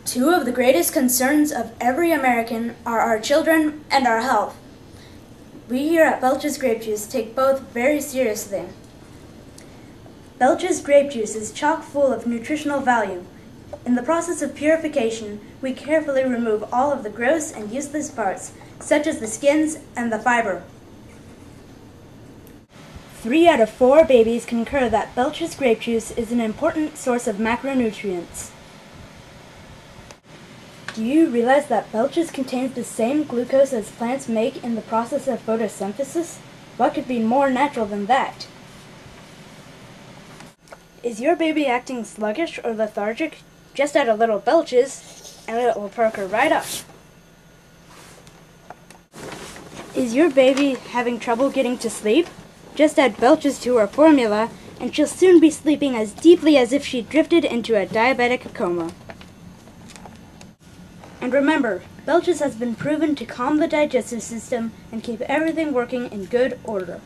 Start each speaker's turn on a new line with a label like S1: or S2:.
S1: Two of the greatest concerns of every American are our children and our health. We here at Belches Grape Juice take both very seriously. Belches Grape Juice is chock full of nutritional value. In the process of purification, we carefully remove all of the gross and useless parts, such as the skins and the fiber. 3 out of 4 babies concur that Belches Grape Juice is an important source of macronutrients. Do you realize that Belches contains the same glucose as plants make in the process of photosynthesis? What could be more natural than that? Is your baby acting sluggish or lethargic? Just add a little Belches, and it will perk her right up. Is your baby having trouble getting to sleep? Just add Belches to her formula, and she'll soon be sleeping as deeply as if she drifted into a diabetic coma. And remember, Belches has been proven to calm the digestive system and keep everything working in good order.